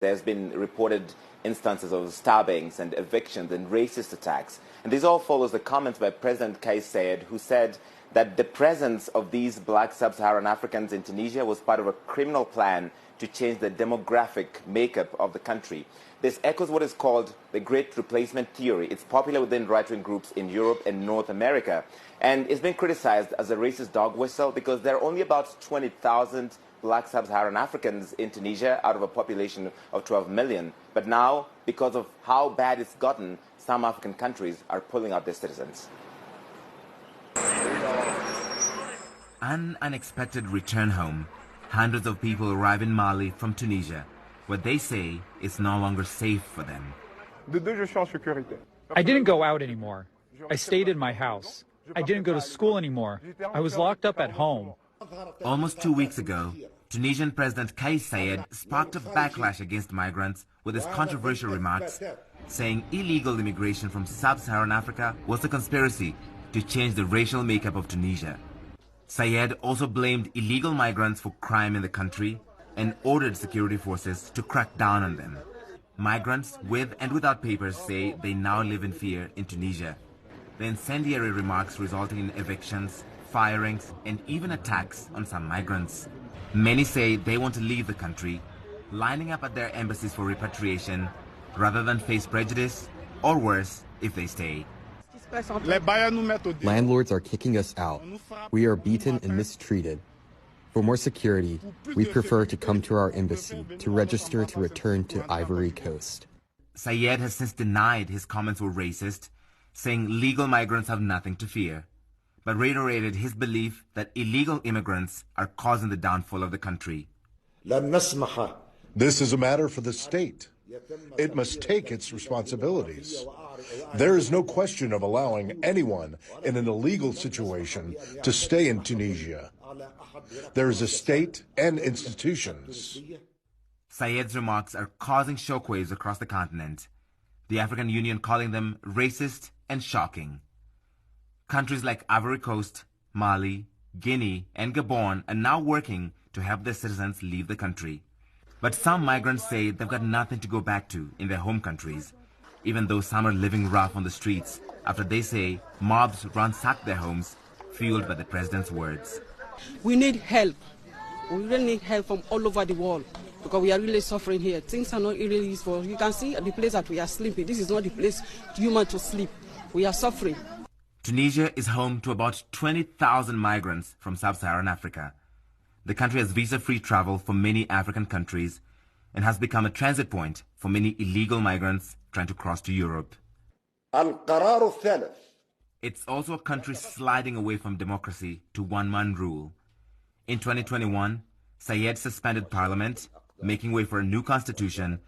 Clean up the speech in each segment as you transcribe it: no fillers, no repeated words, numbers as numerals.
There's been reported instances of stabbings and evictions and racist attacks. And this all follows the comments by President Kais Saied, who said that the presence of these black sub-Saharan Africans in Tunisia was part of a criminal plan to change the demographic makeup of the country. This echoes what is called the Great Replacement Theory. It's popular within right-wing groups in Europe and North America. And it's been criticized as a racist dog whistle because there are only about 20,000 black sub-Saharan Africans in Tunisia out of a population of 12 million. But now, because of how bad it's gotten, some African countries are pulling out their citizens. An unexpected return home. Hundreds of people arrive in Mali from Tunisia, where they say it's no longer safe for them. I didn't go out anymore. I stayed in my house. I didn't go to school anymore. I was locked up at home. Almost 2 weeks ago, Tunisian President Kais Saied sparked a backlash against migrants with his controversial remarks, saying illegal immigration from sub-Saharan Africa was a conspiracy to change the racial makeup of Tunisia. Saied also blamed illegal migrants for crime in the country and ordered security forces to crack down on them. Migrants with and without papers say they now live in fear in Tunisia. The incendiary remarks resulting in evictions, firings, and even attacks on some migrants. Many say they want to leave the country, lining up at their embassies for repatriation rather than face prejudice, or worse, if they stay. Landlords are kicking us out. We are beaten and mistreated. For more security, we prefer to come to our embassy to register to return to Ivory Coast. Saied has since denied his comments were racist, saying legal migrants have nothing to fear, but reiterated his belief that illegal immigrants are causing the downfall of the country. This is a matter for the state. It must take its responsibilities. There is no question of allowing anyone in an illegal situation to stay in Tunisia. There is a state and institutions. Saied's remarks are causing shockwaves across the continent, the African Union calling them racist and shocking. Countries like Ivory Coast, Mali, Guinea, and Gabon are now working to help their citizens leave the country. But some migrants say they've got nothing to go back to in their home countries, even though some are living rough on the streets after they say mobs ransacked their homes, fueled by the president's words. We need help. We really need help from all over the world because we are really suffering here. Things are not really useful. You can see the place that we are sleeping. This is not the place human to sleep. We are suffering. Tunisia is home to about 20,000 migrants from sub-Saharan Africa. The country has visa-free travel for many African countries and has become a transit point for many illegal migrants trying to cross to Europe. It's also a country sliding away from democracy to one-man rule. In 2021, Saied suspended parliament, making way for a new constitution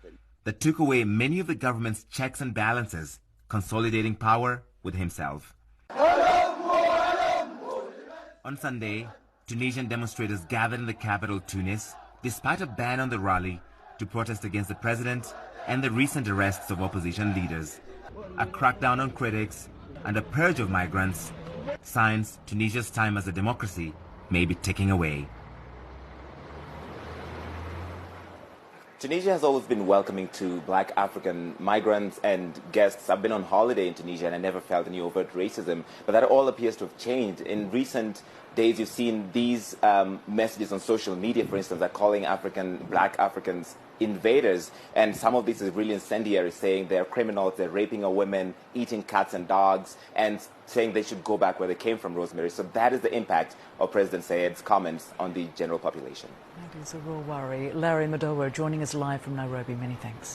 that took away many of the government's checks and balances, consolidating power with himself. On Sunday, Tunisian demonstrators gathered in the capital, Tunis, despite a ban on the rally, to protest against the president and the recent arrests of opposition leaders. A crackdown on critics and a purge of migrants, signs Tunisia's time as a democracy may be ticking away. Tunisia has always been welcoming to black African migrants and guests. I've been on holiday in Tunisia and I never felt any overt racism, but that all appears to have changed. In recent days, you've seen these messages on social media, for instance, that calling black Africans invaders, and some of this is really incendiary, saying they're criminals, they're raping our women, eating cats and dogs, and saying they should go back where they came from, Rosemary. So that is the impact of President Saied's comments on the general population. That is a real worry. Larry Madowo joining us live from Nairobi. Many thanks.